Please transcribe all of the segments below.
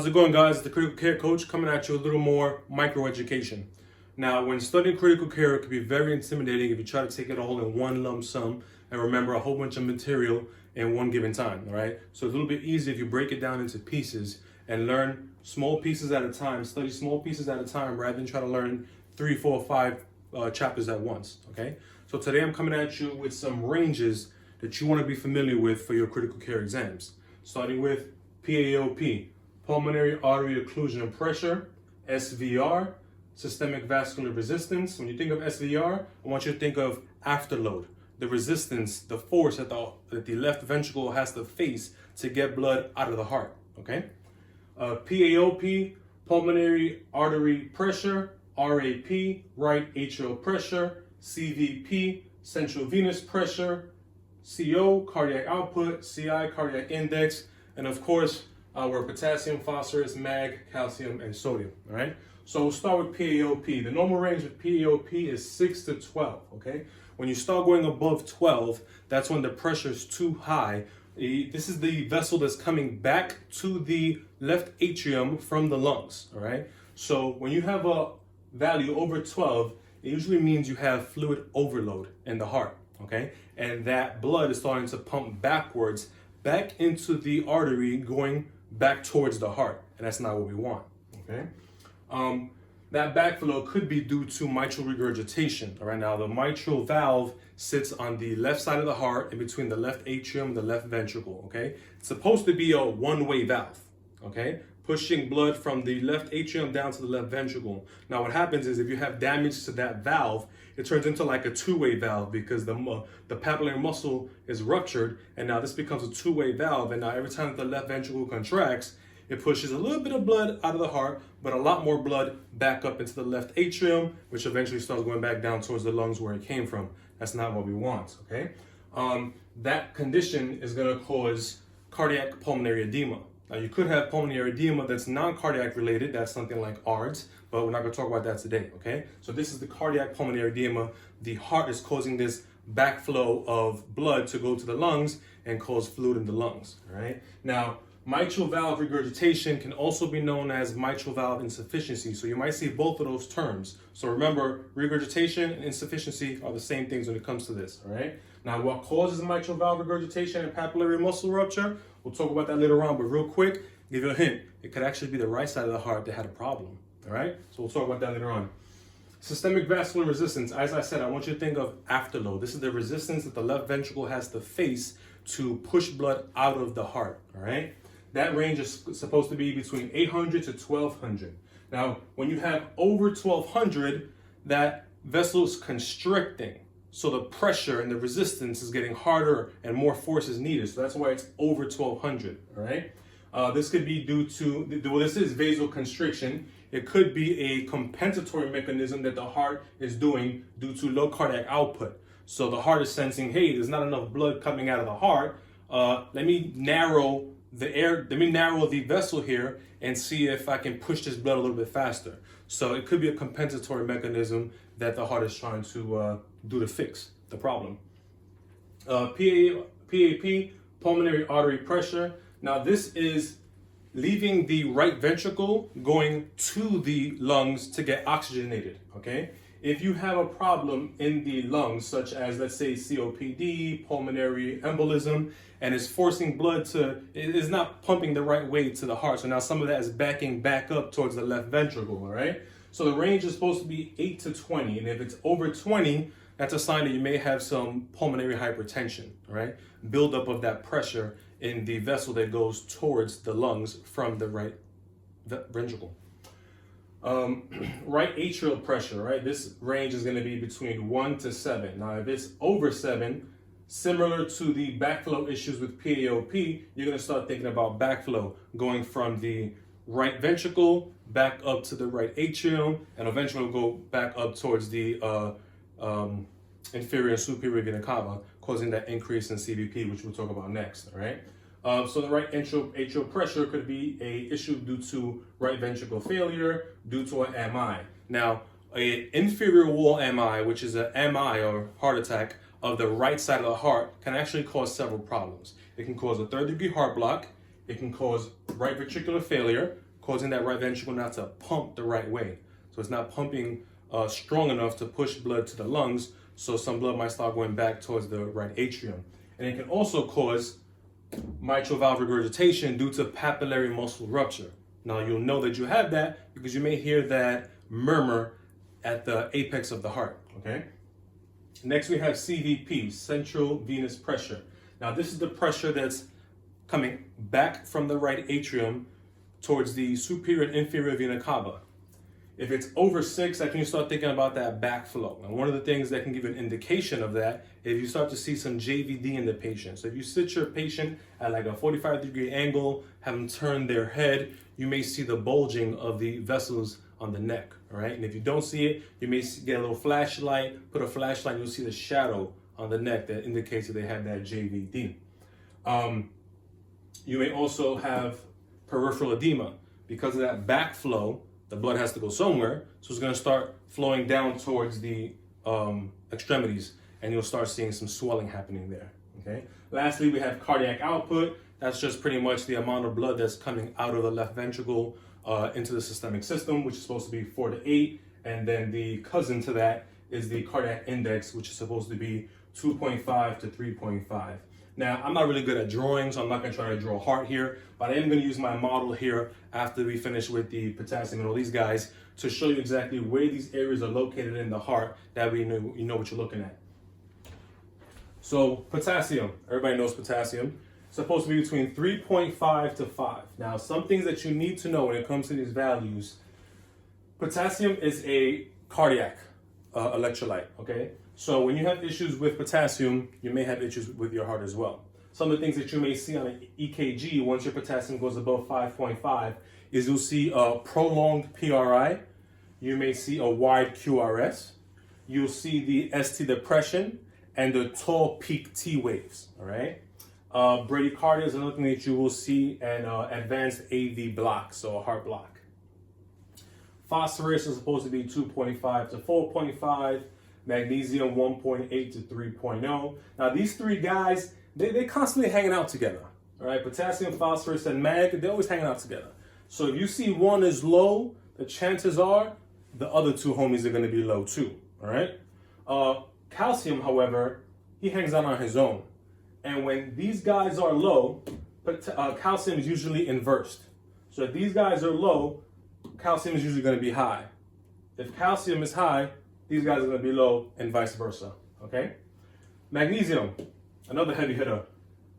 How's it going, guys? It's the Critical Care Coach coming at you a little more micro education. Now, when studying critical care, it can be very intimidating if you try to take it all in one lump sum and remember a whole bunch of material in one given time, all right? So it's a little bit easier if you break it down into pieces and learn small pieces at a time, study small pieces at a time rather than try to learn 3, 4, 5 chapters at once, okay? So today I'm coming at you with some ranges that you want to be familiar with for your critical care exams, starting with PAOP, pulmonary artery occlusion and pressure, SVR, systemic vascular resistance. When you think of SVR, I want you to think of afterload, the resistance, the force that the left ventricle has to face to get blood out of the heart, okay? PAOP, pulmonary artery pressure, RAP, right atrial pressure, CVP, central venous pressure, CO, cardiac output, CI, cardiac index, and of course, our potassium, phosphorus, mag, calcium, and sodium, all right? So we'll start with PAOP. The normal range of PAOP is 6 to 12, okay? When you start going above 12, that's when the pressure is too high. This is the vessel that's coming back to the left atrium from the lungs, all right? So when you have a value over 12, it usually means you have fluid overload in the heart, okay? And that blood is starting to pump backwards, back into the artery, going back towards the heart, and that's not what we want, okay? That backflow could be due to mitral regurgitation. All right, now the mitral valve sits on the left side of the heart in between the left atrium and the left ventricle, okay? It's supposed to be a one-way valve, okay? Pushing blood from the left atrium down to the left ventricle. Now what happens is if you have damage to that valve, it turns into like a two-way valve because the papillary muscle is ruptured, and now this becomes a two-way valve, and now every time the left ventricle contracts, it pushes a little bit of blood out of the heart, but a lot more blood back up into the left atrium, which eventually starts going back down towards the lungs where it came from. That's not what we want, okay? That condition is gonna cause cardiac pulmonary edema. Now you could have pulmonary edema that's non-cardiac related, that's something like ARDS, but we're not gonna talk about that today, okay? So this is the cardiac pulmonary edema. The heart is causing this backflow of blood to go to the lungs and cause fluid in the lungs, all right? Now, mitral valve regurgitation can also be known as mitral valve insufficiency. So you might see both of those terms. So remember, regurgitation and insufficiency are the same things when it comes to this, all right? Now, what causes mitral valve regurgitation and papillary muscle rupture? We'll talk about that later on, but real quick, give you a hint. It could actually be the right side of the heart that had a problem, all right? So we'll talk about that later on. Systemic vascular resistance, as I said, I want you to think of afterload. This is the resistance that the left ventricle has to face to push blood out of the heart, all right? That range is supposed to be between 800 to 1200. Now, when you have over 1200, that vessel is constricting. So the pressure and the resistance is getting harder and more force is needed. So that's why it's over 1200, all right? This could be due to, well, this is vasoconstriction. It could be a compensatory mechanism that the heart is doing due to low cardiac output. So the heart is sensing, hey, there's not enough blood coming out of the heart. Let me narrow the vessel here and see if I can push this blood a little bit faster. So it could be a compensatory mechanism that the heart is trying to do to fix the problem. PAP, pulmonary artery pressure. Now this is leaving the right ventricle going to the lungs to get oxygenated, okay? If you have a problem in the lungs, such as, let's say, COPD, pulmonary embolism, and it's forcing blood it is not pumping the right way to the heart. So now some of that is backing back up towards the left ventricle, all right? So the range is supposed to be 8 to 20. And if it's over 20, that's a sign that you may have some pulmonary hypertension, all right? Buildup of that pressure in the vessel that goes towards the lungs from the right ventricle. Right atrial pressure, right? This range is going to be between 1 to 7. Now, if it's over 7, similar to the backflow issues with PAOP, you're going to start thinking about backflow going from the right ventricle back up to the right atrium, and eventually will go back up towards the inferior and superior vena cava, causing that increase in CVP, which we'll talk about next, all right? So the right atrial pressure could be an issue due to right ventricle failure, due to an MI. Now, an inferior wall MI, which is an MI or heart attack of the right side of the heart, can actually cause several problems. It can cause a third-degree heart block. It can cause right ventricular failure, causing that right ventricle not to pump the right way. So it's not pumping strong enough to push blood to the lungs, so some blood might start going back towards the right atrium. And it can also cause mitral valve regurgitation due to papillary muscle rupture. Now you'll know that you have that because you may hear that murmur at the apex of the heart, okay? Next we have CVP, central venous pressure. Now this is the pressure that's coming back from the right atrium towards the superior and inferior vena cava. If it's over 6, that's when you start thinking about that backflow. And one of the things that can give an indication of that is you start to see some JVD in the patient. So if you sit your patient at like a 45-degree angle, have them turn their head, you may see the bulging of the vessels on the neck, all right? And if you don't see it, you may get a little flashlight, put a flashlight, and you'll see the shadow on the neck that indicates that they have that JVD. You may also have peripheral edema. Because of that backflow, the blood has to go somewhere, so it's going to start flowing down towards the extremities, and you'll start seeing some swelling happening there, okay? Lastly, we have cardiac output. That's just pretty much the amount of blood that's coming out of the left ventricle into the systemic system, which is supposed to be 4 to 8, and then the cousin to that is the cardiac index, which is supposed to be 2.5 to 3.5. Now, I'm not really good at drawing, so I'm not going to try to draw a heart here, but I am going to use my model here after we finish with the potassium and all these guys to show you exactly where these areas are located in the heart, that way you know what you're looking at. So potassium, everybody knows potassium. It's supposed to be between 3.5 to 5. Now, some things that you need to know when it comes to these values, potassium is a cardiac electrolyte, okay? So when you have issues with potassium, you may have issues with your heart as well. Some of the things that you may see on an EKG once your potassium goes above 5.5 is you'll see a prolonged PRI, you may see a wide QRS, you'll see the ST depression, and the tall peak T waves, all right? Bradycardia is another thing that you will see, and advanced AV block, so a heart block. Phosphorus is supposed to be 2.5 to 4.5, magnesium 1.8 to 3.0. Now these three guys, they're constantly hanging out together, all right? Potassium, phosphorus, and mag, they're always hanging out together. So if you see one is low, the chances are the other two homies are gonna be low too, all right? Calcium, however, he hangs out on his own. And when these guys are low, calcium is usually inversed. So if these guys are low, calcium is usually going to be high. If calcium is high, these guys are going to be low, and vice versa, okay? Magnesium, another heavy hitter.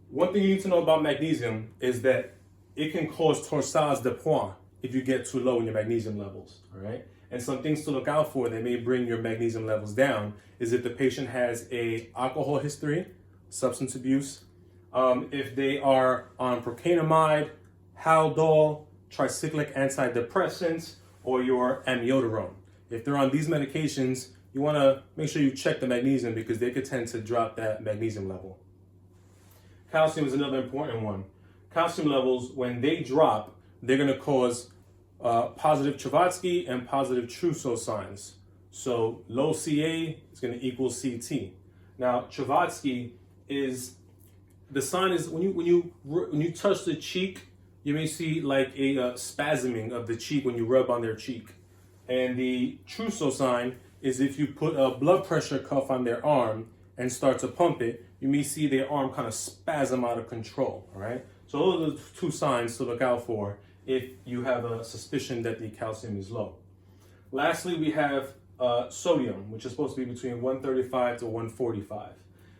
One thing you need to know about magnesium is that it can cause torsades de pointes if you get too low in your magnesium levels, all right? And some things to look out for that may bring your magnesium levels down is if the patient has a alcohol history, substance abuse, if they are on procainamide, Haldol, tricyclic antidepressants, or your amiodarone. If they're on these medications, you want to make sure you check the magnesium because they could tend to drop that magnesium level. Calcium is another important one. Calcium levels, when they drop, they're going to cause positive Chavatsky and positive Trousseau signs. So low CA is going to equal CT. Now, Chavatsky is, the sign is when you touch the cheek, you may see like a spasming of the cheek when you rub on their cheek. And the Trousseau sign is if you put a blood pressure cuff on their arm and start to pump it, you may see their arm kind of spasm out of control, all right? So those are the two signs to look out for if you have a suspicion that the calcium is low. Lastly, we have sodium, which is supposed to be between 135 to 145.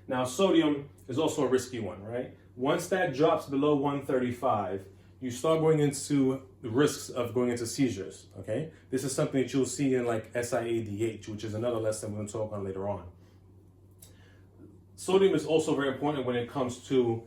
Now, sodium is also a risky one, right? Once that drops below 135, you start going into the risks of going into seizures, okay? This is something that you'll see in like SIADH, which is another lesson we're going to talk on later on. Sodium is also very important when it comes to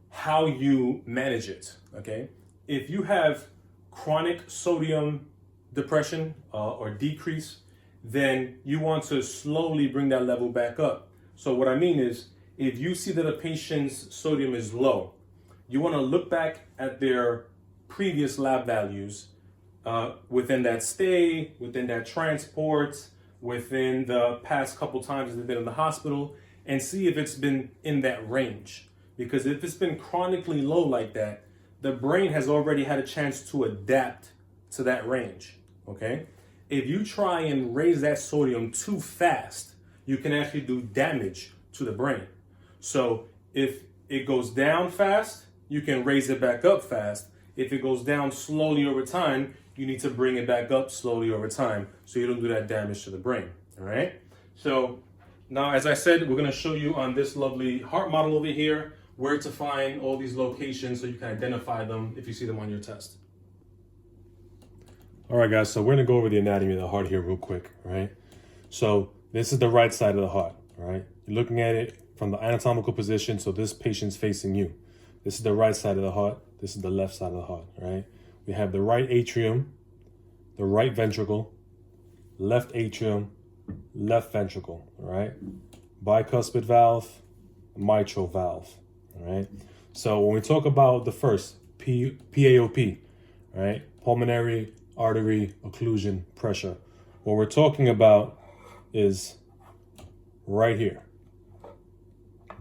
how you manage it, okay? If you have chronic sodium depression or decrease, then you want to slowly bring that level back up. So what I mean is, if you see that a patient's sodium is low, you want to look back at their previous lab values within that stay, within that transport, within the past couple times they've been in the hospital, and see if it's been in that range. Because if it's been chronically low like that, the brain has already had a chance to adapt to that range, okay? If you try and raise that sodium too fast, you can actually do damage to the brain. So if it goes down fast, you can raise it back up fast. If it goes down slowly over time, you need to bring it back up slowly over time so you don't do that damage to the brain, all right? So now, as I said, we're gonna show you on this lovely heart model over here where to find all these locations so you can identify them if you see them on your test. All right, guys, so we're gonna go over the anatomy of the heart here real quick, right? So this is the right side of the heart, right? You're looking at it from the anatomical position, so this patient's facing you. This is the right side of the heart. This is the left side of the heart, right? We have the right atrium, the right ventricle, left atrium, left ventricle, all right? Bicuspid valve, mitral valve, all right? So when we talk about the first, PAOP, right? Pulmonary artery occlusion pressure. What we're talking about is right here.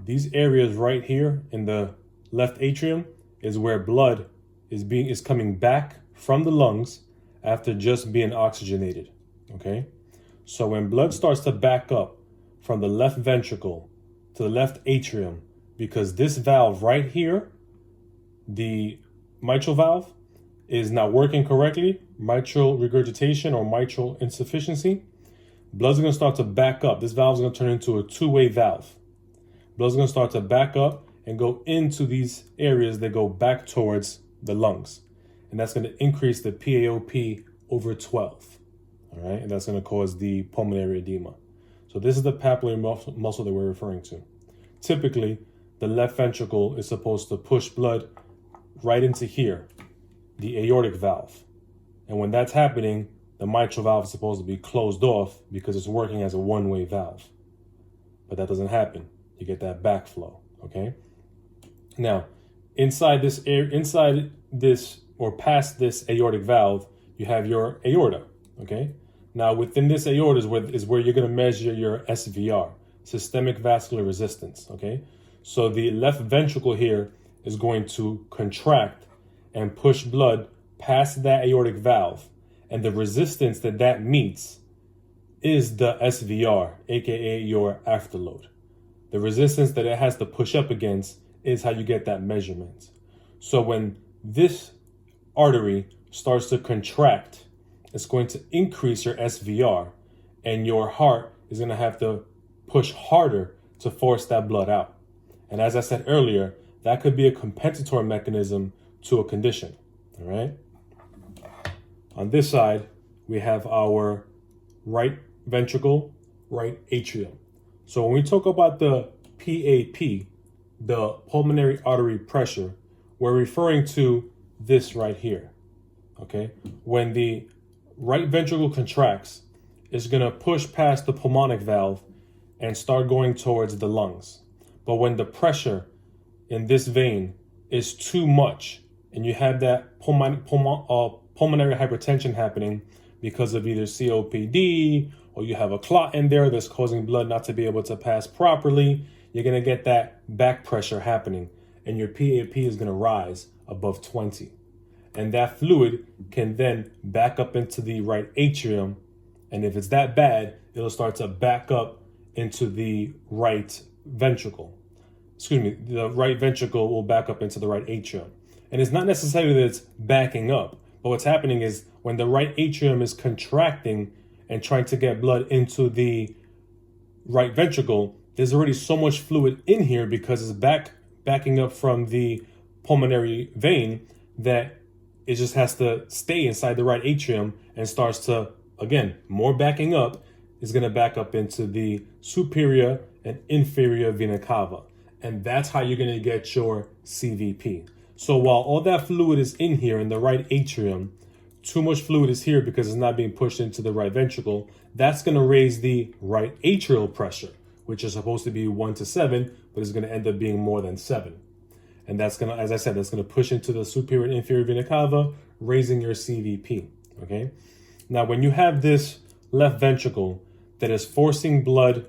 These areas right here in the left atrium is where blood is coming back from the lungs after just being oxygenated, okay? So when blood starts to back up from the left ventricle to the left atrium, because this valve right here, the mitral valve, is not working correctly, mitral regurgitation or mitral insufficiency, blood's gonna start to back up. This valve's gonna turn into a two-way valve. Blood's gonna start to back up and go into these areas that go back towards the lungs. And that's gonna increase the PAOP over 12, all right? And that's gonna cause the pulmonary edema. So this is the papillary muscle that we're referring to. Typically, the left ventricle is supposed to push blood right into here, the aortic valve. And when that's happening, the mitral valve is supposed to be closed off because it's working as a one-way valve. But that doesn't happen. You get that backflow, okay? Now, inside this or past this aortic valve, you have your aorta, okay? Now, within this aorta is where you're gonna measure your SVR, systemic vascular resistance, okay? So the left ventricle here is going to contract and push blood past that aortic valve. And the resistance that meets is the SVR, aka your afterload. The resistance that it has to push up against is how you get that measurement. So when this artery starts to contract, it's going to increase your SVR, and your heart is going to have to push harder to force that blood out. And as I said earlier, that could be a compensatory mechanism to a condition, all right? On this side, we have our right ventricle, right atrium. So when we talk about the PAP, the pulmonary artery pressure, we're referring to this right here, okay? When the right ventricle contracts, it's gonna push past the pulmonic valve and start going towards the lungs. But when the pressure in this vein is too much and you have that pulmonary hypertension happening because of either COPD or you have a clot in there that's causing blood not to be able to pass properly, you're gonna get that back pressure happening and your PAP is gonna rise above 20. And that fluid can then back up into the right atrium. And if it's that bad, it'll start to back up into the right ventricle. The right ventricle will back up into the right atrium. And it's not necessarily that it's backing up, but what's happening is when the right atrium is contracting and trying to get blood into the right ventricle, there's already so much fluid in here because it's backing up from the pulmonary vein that it just has to stay inside the right atrium and starts to, again, more backing up is going to back up into the superior and inferior vena cava. And that's how you're going to get your CVP. So while all that fluid is in here in the right atrium, too much fluid is here because it's not being pushed into the right ventricle. That's going to raise the right atrial pressure, which is supposed to be 1 to 7, but it's going to end up being more than 7. And that's going to, as I said, that's going to push into the superior and inferior vena cava, raising your CVP, okay? Now, when you have this left ventricle that is forcing blood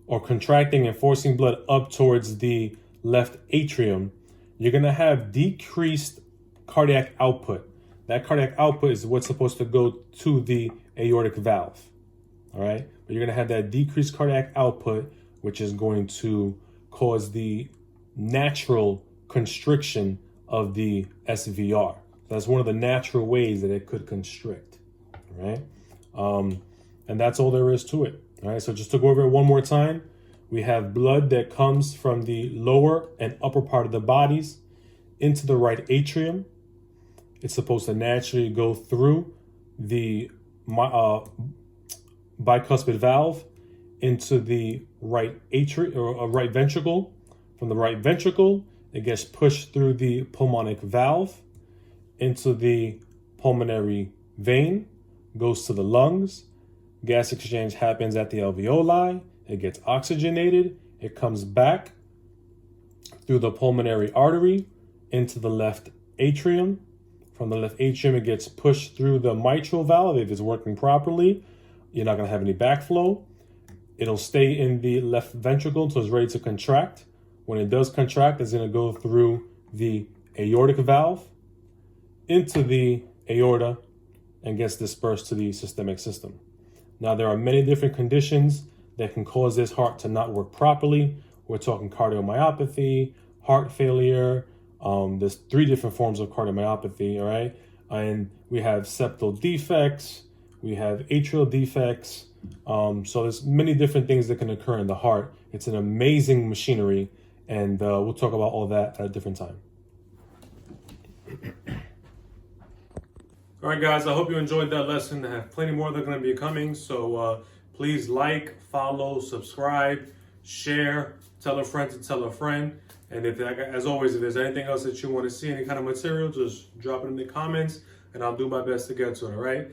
or contracting and forcing blood up towards the left atrium, you're going to have decreased cardiac output. That cardiac output is what's supposed to go to the aortic valve. All right, but you're going to have that decreased cardiac output, which is going to cause the natural constriction of the SVR. That's one of the natural ways that it could constrict. All right, and that's all there is to it. All right, so just to go over it one more time, we have blood that comes from the lower and upper part of the bodies into the right atrium. It's supposed to naturally go through the bicuspid valve into the right atrium or right ventricle. From the right ventricle, it gets pushed through the pulmonic valve into the pulmonary vein, goes to the lungs. Gas exchange happens at the alveoli. It gets oxygenated. It comes back through the pulmonary artery into the left atrium. From the left atrium, it gets pushed through the mitral valve. If it's working properly, you're not going to have any backflow. It'll stay in the left ventricle until it's ready to contract. When it does contract, it's going to go through the aortic valve into the aorta and gets dispersed to the systemic system. Now, there are many different conditions that can cause this heart to not work properly. We're talking cardiomyopathy, heart failure. There's 3 different forms of cardiomyopathy, all right? And we have septal defects, we have atrial defects. So there's many different things that can occur in the heart. It's an amazing machinery, and we'll talk about all that at a different time. All right, guys, I hope you enjoyed that lesson. I have plenty more that are going to be coming, so please like, follow, subscribe, share, tell a friend to tell a friend. And if, as always, if there's anything else that you want to see, any kind of material, just drop it in the comments, and I'll do my best to get to it, all right?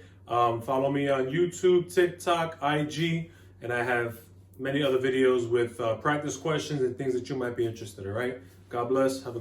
Follow me on YouTube, TikTok, IG, and I have many other videos with practice questions and things that you might be interested in, all right? God bless. Have a